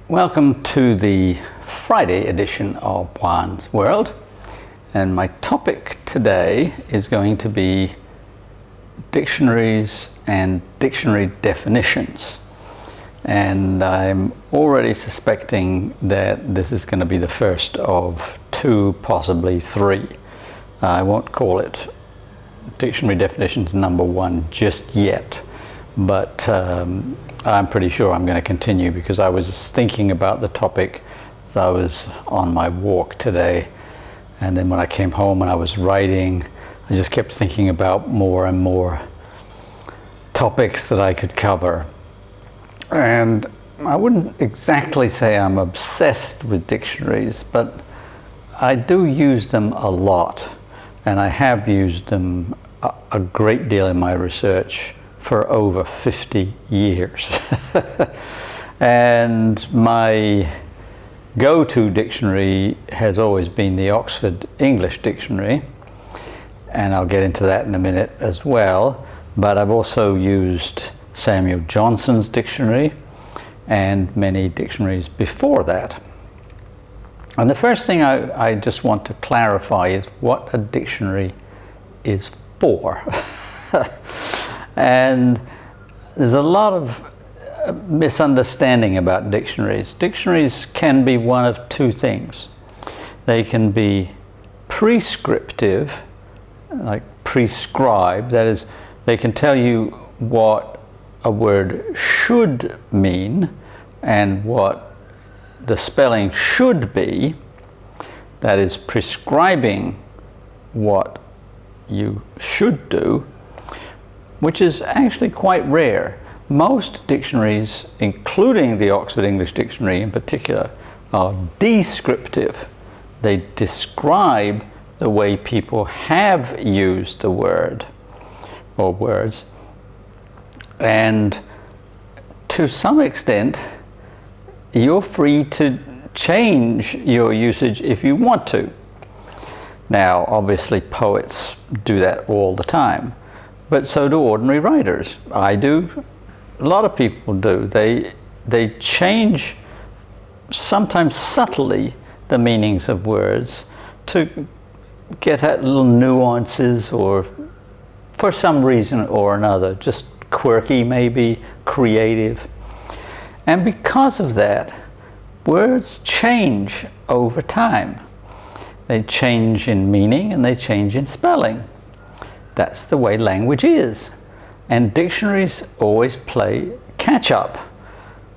Welcome to the Friday edition of Juan's World, and my topic today is going to be dictionaries and dictionary definitions. And I'm already suspecting that this is going to be the first of two, possibly three. I won't call it dictionary definitions number one just yet, but I'm pretty sure I'm going to continue because I was thinking about the topic as I was on my walk today, and then when I came home and I was writing, I just kept thinking about more and more topics that I could cover. And I wouldn't exactly say I'm obsessed with dictionaries, but I do use them a lot, and I have used them a great deal in my research for over 50 years. And my go-to dictionary has always been the Oxford English Dictionary, and I'll get into that in a minute as well. But I've also used Samuel Johnson's dictionary and many dictionaries before that. And the first thing I just want to clarify is what a dictionary is for. And there's a lot of misunderstanding about dictionaries. Dictionaries can be one of two things. They can be prescriptive, like prescribed, that is, they can tell you what a word should mean and what the spelling should be, that is, prescribing what you should do, which is actually quite rare. Most dictionaries, including the Oxford English Dictionary in particular, are descriptive. They describe the way people have used the word or words, and to some extent you're free to change your usage if you want to. Now, obviously poets do that all the time, but so do ordinary writers. I do. A lot of people do. They change, sometimes subtly, the meanings of words to get at little nuances, or for some reason or another, just quirky, maybe creative. And because of that, words change over time. They change in meaning and they change in spelling. That's the way language is. And dictionaries always play catch up.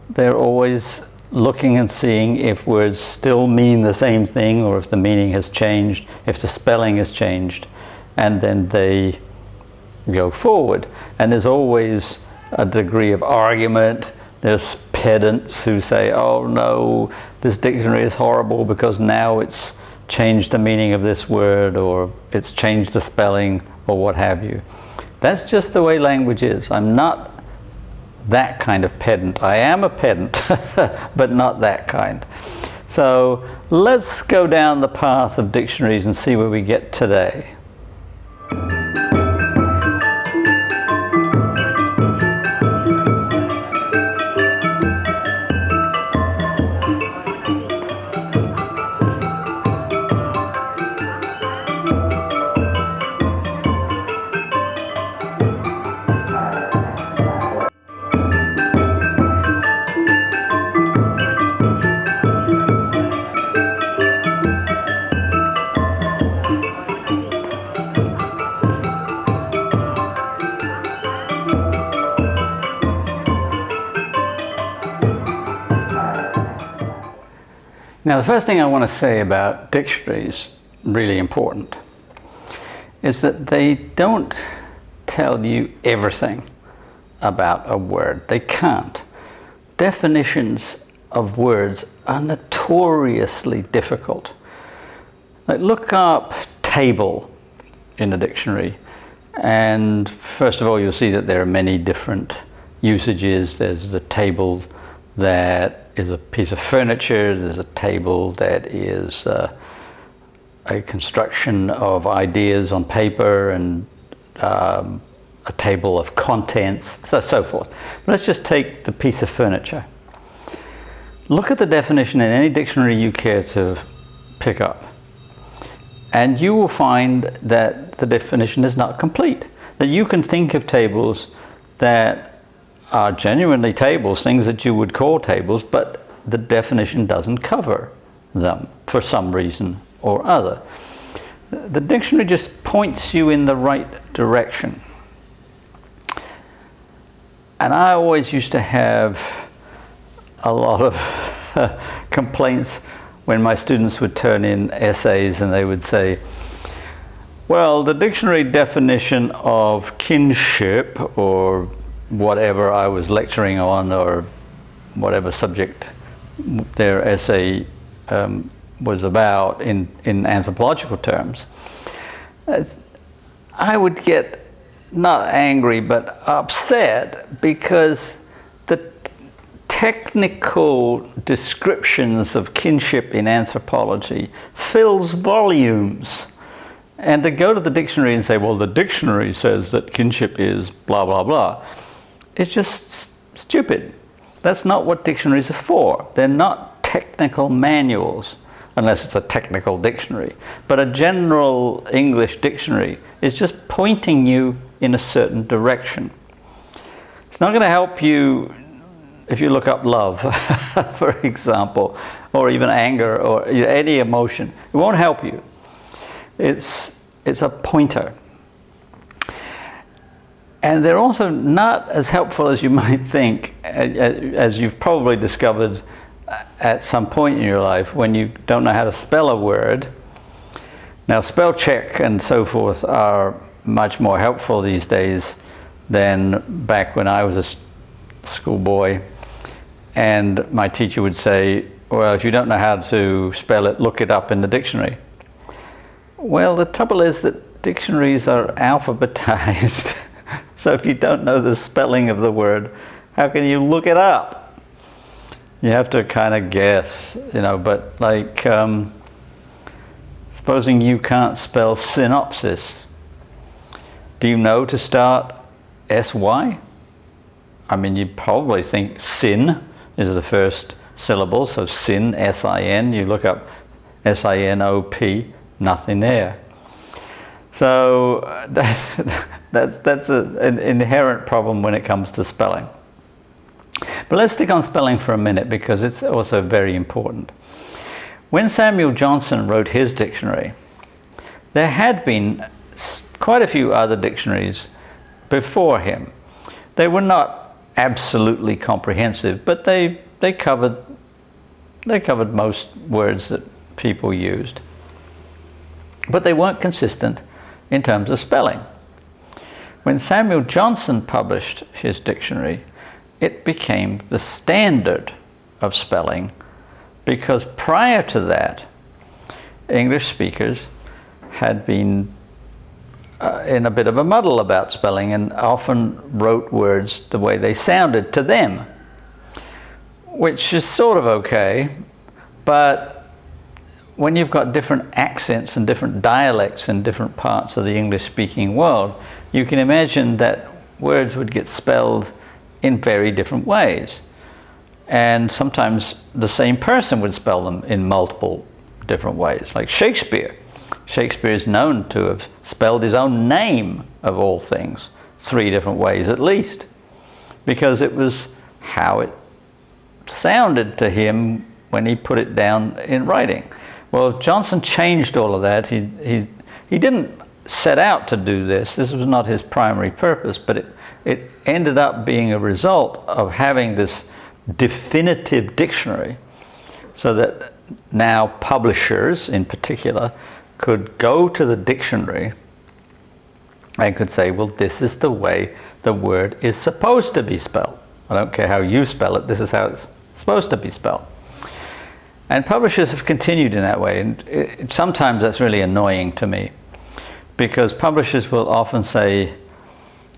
They're always looking and seeing if words still mean the same thing, or if the meaning has changed, if the spelling has changed, and then they go forward. And there's always a degree of argument. There's pedants who say, oh no, this dictionary is horrible because now it's changed the meaning of this word, or it's changed the spelling, or what have you. That's just the way language is. I'm not that kind of pedant. I am a pedant, but not that kind. So let's go down the path of dictionaries and see where we get today. Now, the first thing I want to say about dictionaries, really important, is that they don't tell you everything about a word. They can't. Definitions of words are notoriously difficult. Like, look up table in a dictionary, and first of all you'll see that there are many different usages. There's the table that is a piece of furniture, there's a table that is a construction of ideas on paper, and a table of contents, so forth. Let's just take the piece of furniture. Look at the definition in any dictionary you care to pick up, and you will find that the definition is not complete. That you can think of tables that are genuinely tables, things that you would call tables, but the definition doesn't cover them for some reason or other. The dictionary just points you in the right direction. And I always used to have a lot of complaints when my students would turn in essays and they would say, well, the dictionary definition of kinship, or whatever I was lecturing on, or whatever subject their essay was about in anthropological terms, I would get not angry but upset, because the technical descriptions of kinship in anthropology fills volumes. And to go to the dictionary and say, well, the dictionary says that kinship is blah, blah, blah, it's just stupid. That's not what dictionaries are for. They're not technical manuals, unless it's a technical dictionary. But a general English dictionary is just pointing you in a certain direction. It's not going to help you if you look up love, for example, or even anger, or any emotion. It won't help you. It's a pointer. And they're also not as helpful as you might think, as you've probably discovered at some point in your life when you don't know how to spell a word. Now, spell check and so forth are much more helpful these days than back when I was a schoolboy. And my teacher would say, well, if you don't know how to spell it, look it up in the dictionary. Well, the trouble is that dictionaries are alphabetized. So if you don't know the spelling of the word, how can you look it up? You have to kind of guess, but like, supposing you can't spell synopsis, do you know to start S-Y? I mean, you'd probably think sin is the first syllable, so sin, S-I-N, you look up S-I-N-O-P, nothing there. So that's an inherent problem when it comes to spelling. But let's stick on spelling for a minute, because it's also very important. When Samuel Johnson wrote his dictionary, there had been quite a few other dictionaries before him. They were not absolutely comprehensive, but they covered most words that people used. But they weren't consistent in terms of spelling. When Samuel Johnson published his dictionary, it became the standard of spelling, because prior to that, English speakers had been in a bit of a muddle about spelling, and often wrote words the way they sounded to them, which is sort of okay, but when you've got different accents and different dialects in different parts of the English-speaking world, you can imagine that words would get spelled in very different ways. And sometimes the same person would spell them in multiple different ways. Like Shakespeare. Shakespeare is known to have spelled his own name, of all things, 3 different ways at least, because it was how it sounded to him when he put it down in writing. Well, Johnson changed all of that. He didn't set out to do this. This was not his primary purpose, but it ended up being a result of having this definitive dictionary, so that now publishers in particular could go to the dictionary and could say, well, this is the way the word is supposed to be spelled. I don't care how you spell it, this is how it's supposed to be spelled. And publishers have continued in that way, and sometimes that's really annoying to me, because publishers will often say,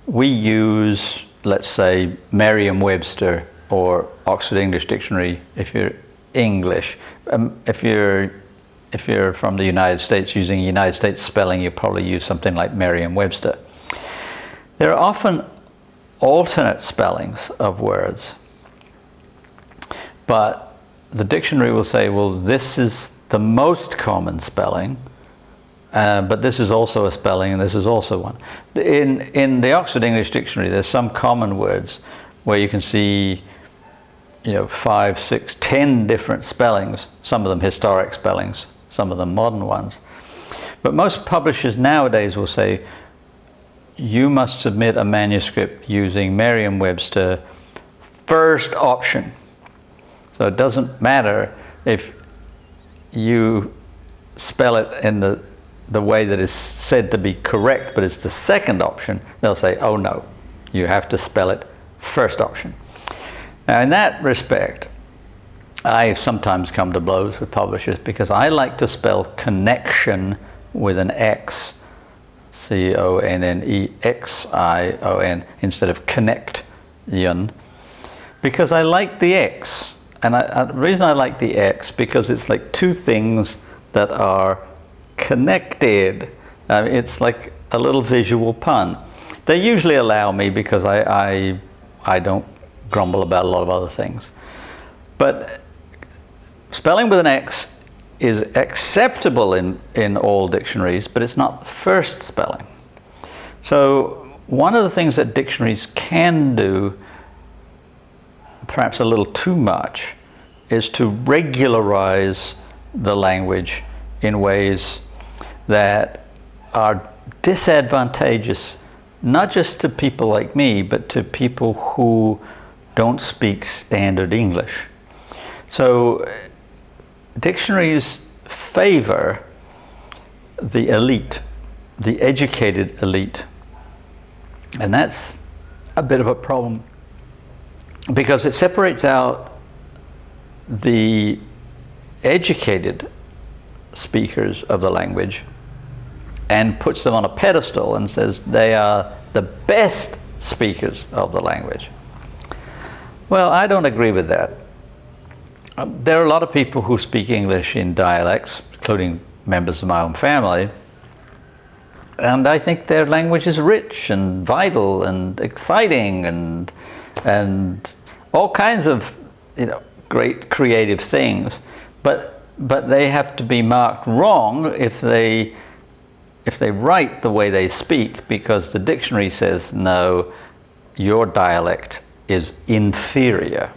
we use, let's say, Merriam-Webster or Oxford English Dictionary if you're English. If you're from the United States, using United States spelling, you probably use something like Merriam-Webster. There are often alternate spellings of words, but the dictionary will say, well, this is the most common spelling, but this is also a spelling, and this is also one. In the Oxford English Dictionary, there's some common words where you can see, 5, 6, 10 different spellings, some of them historic spellings, some of them modern ones. But most publishers nowadays will say, you must submit a manuscript using Merriam-Webster first option. So it doesn't matter if you spell it in the way that is said to be correct, but it's the second option. They'll say, oh no, you have to spell it first option. Now in that respect, I sometimes come to blows with publishers because I like to spell connection with an X, Connexion, instead of connection, because I like the X. And the reason I like the X, because it's like two things that are connected. It's like a little visual pun. They usually allow me because I don't grumble about a lot of other things. But spelling with an X is acceptable in all dictionaries, but it's not the first spelling. So one of the things that dictionaries can do, perhaps a little too much, is to regularize the language in ways that are disadvantageous, not just to people like me, but to people who don't speak standard English. So dictionaries favor the elite, the educated elite. And that's a bit of a problem because it separates out the educated speakers of the language and puts them on a pedestal and says they are the best speakers of the language. Well, I don't agree with that. There are a lot of people who speak English in dialects, including members of my own family, and I think their language is rich and vital and exciting and all kinds of great creative things, but they have to be marked wrong if they write the way they speak, because the dictionary says no, your dialect is inferior.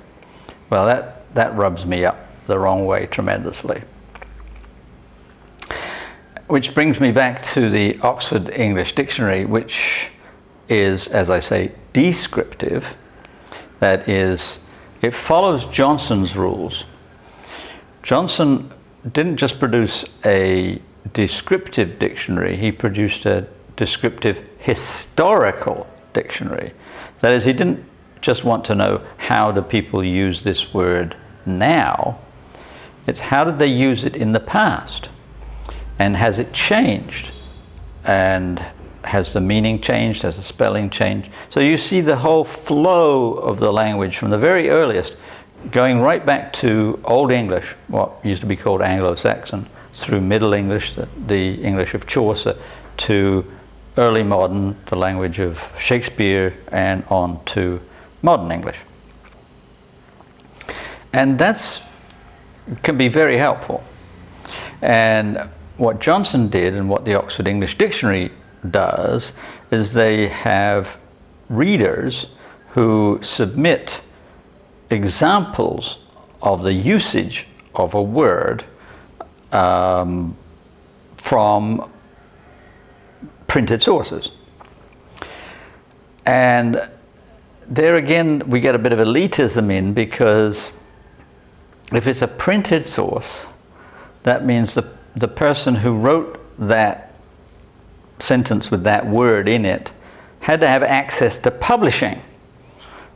Well, that rubs me up the wrong way tremendously. Which brings me back to the Oxford English Dictionary, which is, as I say, descriptive. That is, it follows Johnson's rules. Johnson didn't just produce a descriptive dictionary, he produced a descriptive historical dictionary. That is, he didn't just want to know how do people use this word now, it's how did they use it in the past, and has it changed, and has the meaning changed, has the spelling changed. So you see the whole flow of the language from the very earliest, going right back to Old English, what used to be called Anglo-Saxon, through Middle English, the English of Chaucer, to early modern, the language of Shakespeare, and on to modern English. And that's can be very helpful. And what Johnson did, and what the Oxford English Dictionary does, is they have readers who submit examples of the usage of a word from printed sources. And there again we get a bit of elitism in, because if it's a printed source, that means the person who wrote that sentence with that word in it had to have access to publishing.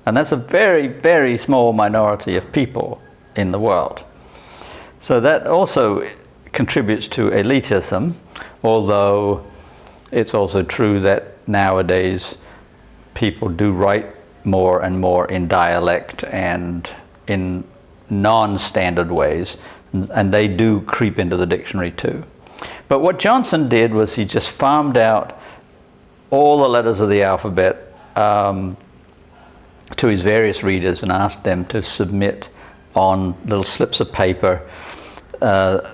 And that's a very, very small minority of people in the world. So that also contributes to elitism, although it's also true that nowadays people do write more and more in dialect and in non-standard ways, and they do creep into the dictionary too. But what Johnson did was he just farmed out all the letters of the alphabet to his various readers and asked them to submit on little slips of paper a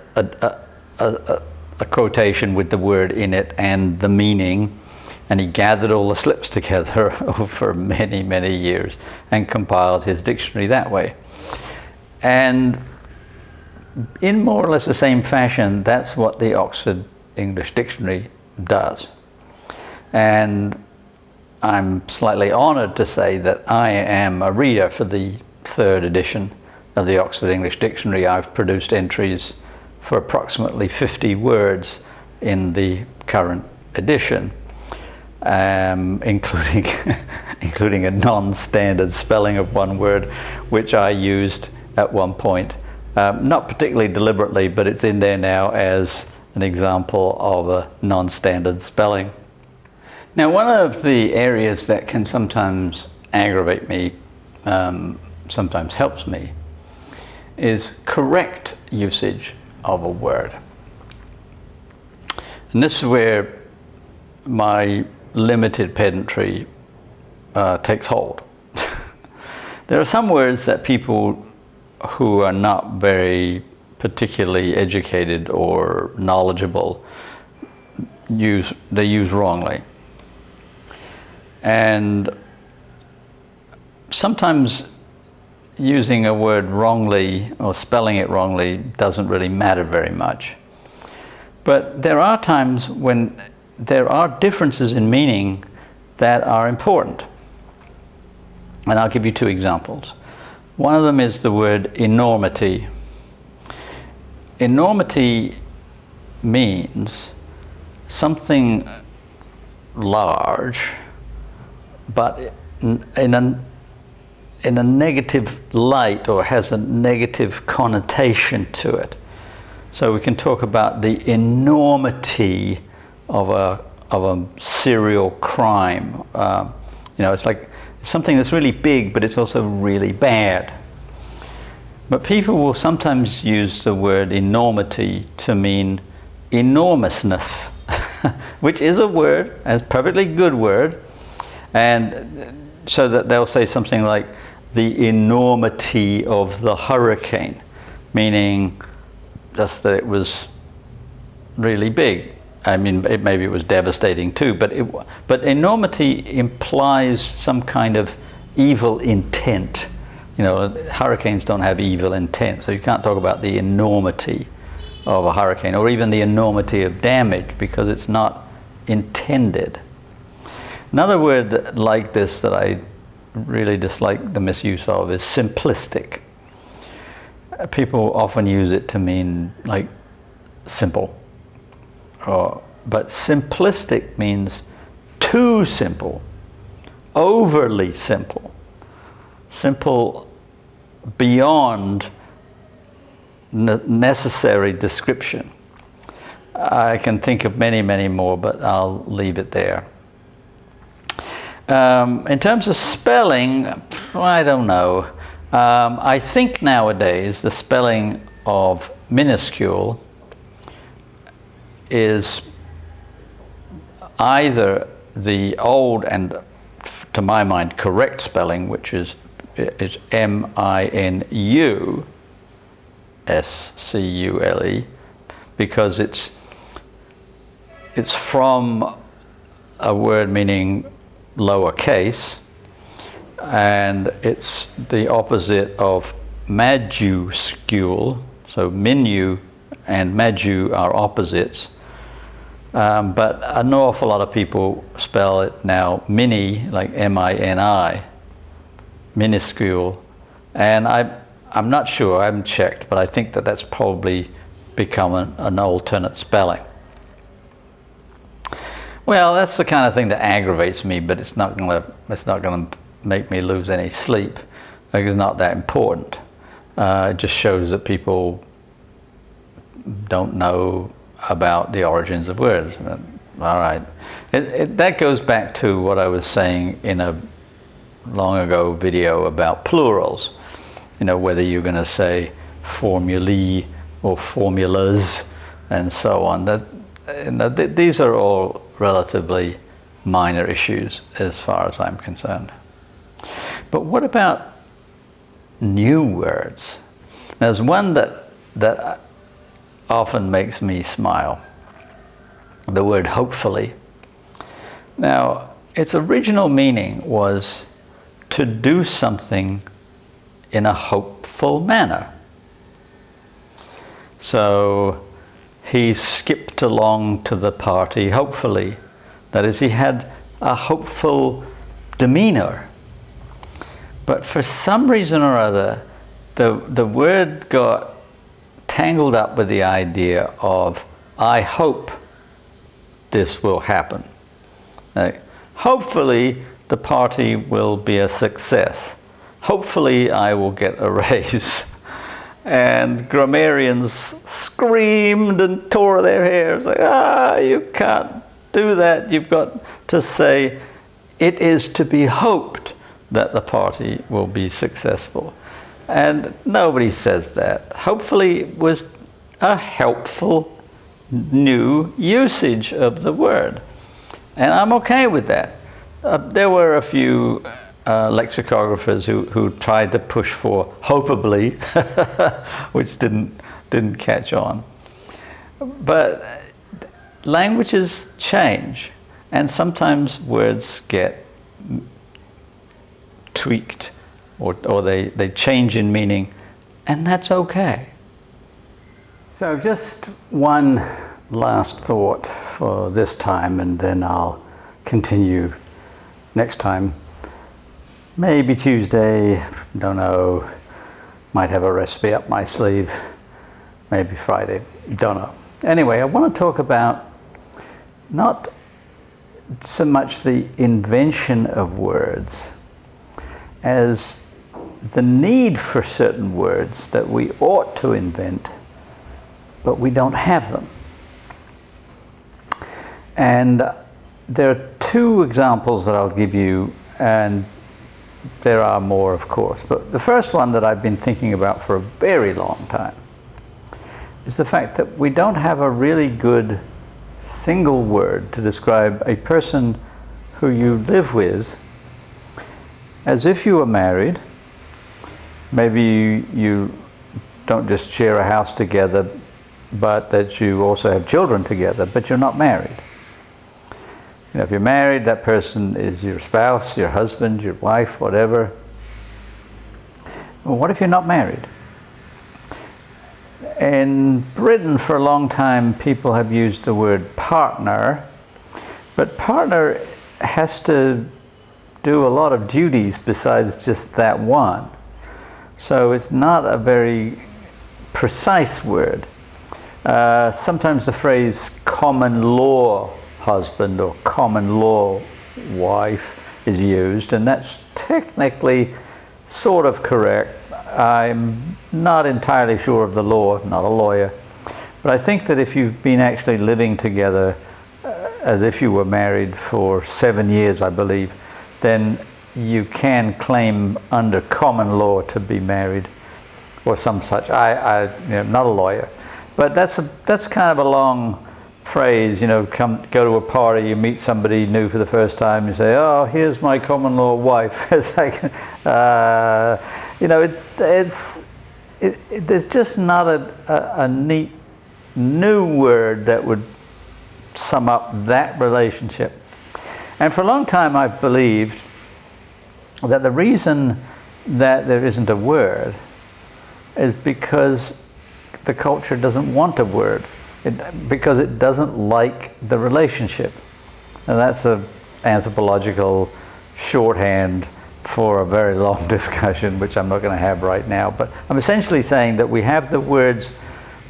quotation with the word in it and the meaning, and he gathered all the slips together over many, many years and compiled his dictionary that way. And in more or less the same fashion, that's what the Oxford English Dictionary does. And I'm slightly honored to say that I am a reader for the third edition of the Oxford English Dictionary. I've produced entries for approximately 50 words in the current edition, including including a non-standard spelling of one word, which I used at one point. Not particularly deliberately, but it's in there now as an example of a non-standard spelling. Now, one of the areas that can sometimes aggravate me, sometimes helps me, is correct usage of a word. And this is where my limited pedantry takes hold. There are some words that people who are not very particularly educated or knowledgeable use wrongly. And sometimes using a word wrongly or spelling it wrongly doesn't really matter very much. But there are times when there are differences in meaning that are important. And I'll give you two examples. One of them is the word enormity. Enormity means something large, but in a negative light, or has a negative connotation to it. So we can talk about the enormity of a serial crime. It's like something that's really big, but it's also really bad. But people will sometimes use the word enormity to mean enormousness, which is a word, a perfectly good word, and so that they'll say something like the enormity of the hurricane, meaning just that it was really big. I mean, maybe it was devastating too, but enormity implies some kind of evil intent. Hurricanes don't have evil intent, so you can't talk about the enormity of a hurricane, or even the enormity of damage, because it's not intended. Another word like this that I really dislike the misuse of is simplistic. People often use it to mean like simple. But simplistic means too simple, overly simple, simple beyond necessary description. I can think of many, many more, but I'll leave it there. In terms of spelling, I don't know. I think nowadays the spelling of minuscule is either the old and, to my mind, correct spelling, which is minuscule, because it's from a word meaning lowercase, and it's the opposite of majuscule. So minu and maju are opposites, but an awful lot of people spell it now mini, like M-I-N-I, minuscule, and I'm not sure, I haven't checked, but I think that that's probably become an alternate spelling. Well, that's the kind of thing that aggravates me, but it's not going to make me lose any sleep. Like, it's not that important. It just shows that people don't know about the origins of words. All right. That goes back to what I was saying in a long ago video about plurals. Whether you're going to say formulae or formulas and so on. These are all relatively minor issues as far as I'm concerned. But what about new words? There's one that often makes me smile. The word hopefully. Now, its original meaning was to do something in a hopeful manner. So he skipped along to the party hopefully. That is, he had a hopeful demeanor. But for some reason or other, the word got tangled up with the idea of, I hope this will happen. Hopefully the party will be a success. Hopefully I will get a raise. And grammarians screamed and tore their hair. It's like, you can't do that. You've got to say, it is to be hoped that the party will be successful. And nobody says that. Hopefully was a helpful new usage of the word. And I'm okay with that. There were a few lexicographers who tried to push for hopeably, which didn't catch on. But languages change, and sometimes words get tweaked, or they change in meaning, and that's okay. So just one last thought for this time, and then I'll continue next time. Maybe Tuesday, don't know, might have a recipe up my sleeve, maybe Friday, don't know. Anyway, I want to talk about not so much the invention of words as the need for certain words that we ought to invent, but we don't have them. And there are two examples that I'll give you, and there are more, of course. But the first one that I've been thinking about for a very long time is the fact that we don't have a really good single word to describe a person who you live with as if you were married. Maybe you don't just share a house together, but that you also have children together, but you're not married. You know, if you're married, that person is your spouse, your husband, your wife, whatever. Well, what if you're not married? In Britain, for a long time, people have used the word partner, but partner has to do a lot of duties besides just that one. So it's not a very precise word. Sometimes the phrase common law husband or common law wife is used, and that's technically sort of correct. I'm not entirely sure of the law, not a lawyer, but I think that if you've been actually living together as if you were married for 7 years, I believe, then you can claim under common law to be married or some such. I'm not a lawyer, but that's kind of a long phrase. Go to a party, you meet somebody new for the first time, you say, "Oh, here's my common law wife." It's like, there's just not a neat new word that would sum up that relationship. And for a long time, I've believed that the reason that there isn't a word is because the culture doesn't want a word. Because it doesn't like the relationship. And that's an anthropological shorthand for a very long discussion, which I'm not going to have right now. But I'm essentially saying that we have the words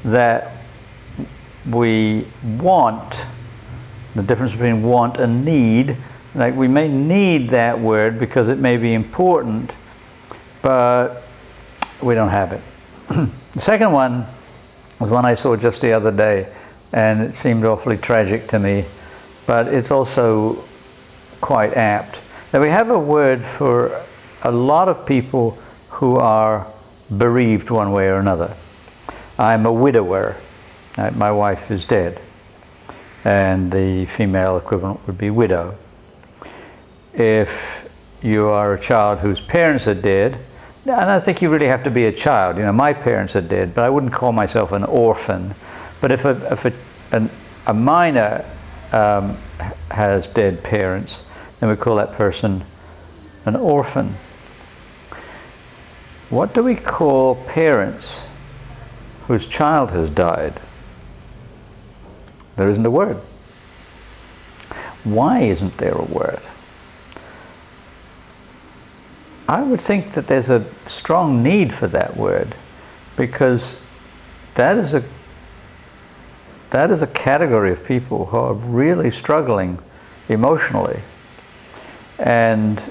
that we want, the difference between want and need. Like, we may need that word because it may be important, but we don't have it. The second one was one I saw just the other day, and it seemed awfully tragic to me, but it's also quite apt. That we have a word for a lot of people who are bereaved one way or another. I'm a widower. My wife is dead, and the female equivalent would be widow. If you are a child whose parents are dead, And I think you really have to be a child. You know, my parents are dead, but I wouldn't call myself an orphan. But if a minor has dead parents, then we call that person an orphan. What do we call parents whose child has died? There isn't a word. Why isn't there a word? I would think that there's a strong need for that word, because that is a category of people who are really struggling emotionally, and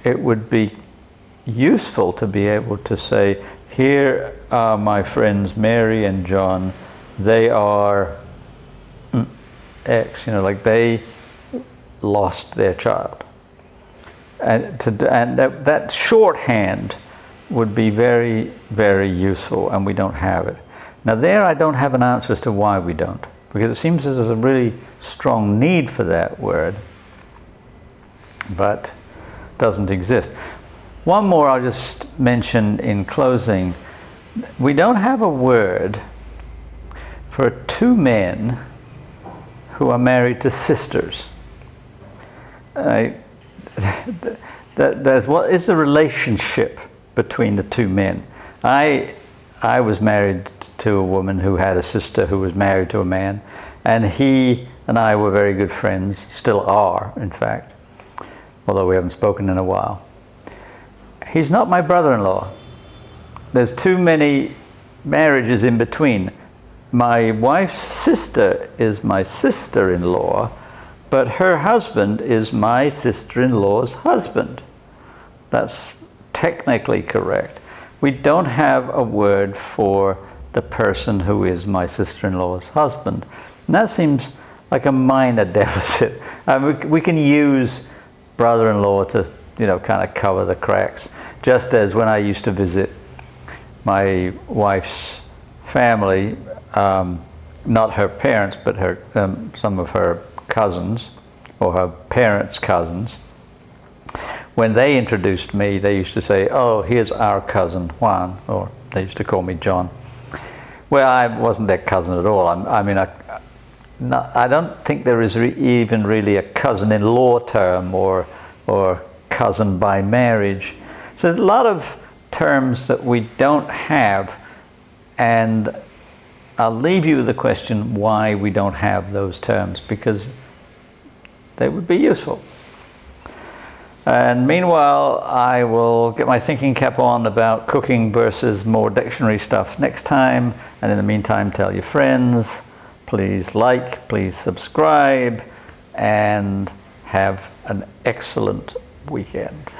it would be useful to be able to say, here are my friends Mary and John, they are X, you know, like they lost their child. And that shorthand would be very, very useful, and we don't have it. Now there I don't have an answer as to why we don't, because it seems that there's a really strong need for that word, but doesn't exist. One more I'll just mention in closing. We don't have a word for two men who are married to sisters. What is the relationship between the two men? I was married to a woman who had a sister who was married to a man, and he and I were very good friends, still are, in fact, although we haven't spoken in a while. He's not my brother-in-law. There's too many marriages in between. My wife's sister is my sister-in-law, but her husband is my sister-in-law's husband. That's technically correct. We don't have a word for the person who is my sister-in-law's husband. And that seems like a minor deficit. We can use brother-in-law to, you know, kind of cover the cracks. Just as when I used to visit my wife's family, not her parents, but some of her cousins, or her parents' cousins, when they introduced me, they used to say, oh, here's our cousin Juan, or they used to call me John. Well, I wasn't their cousin at all. I don't think there is even really a cousin-in-law term, or cousin by marriage. So there's a lot of terms that we don't have, and I'll leave you with the question why we don't have those terms, because they would be useful. And meanwhile, I will get my thinking cap on about cooking versus more dictionary stuff next time. And in the meantime, tell your friends, please like, please subscribe, and have an excellent weekend.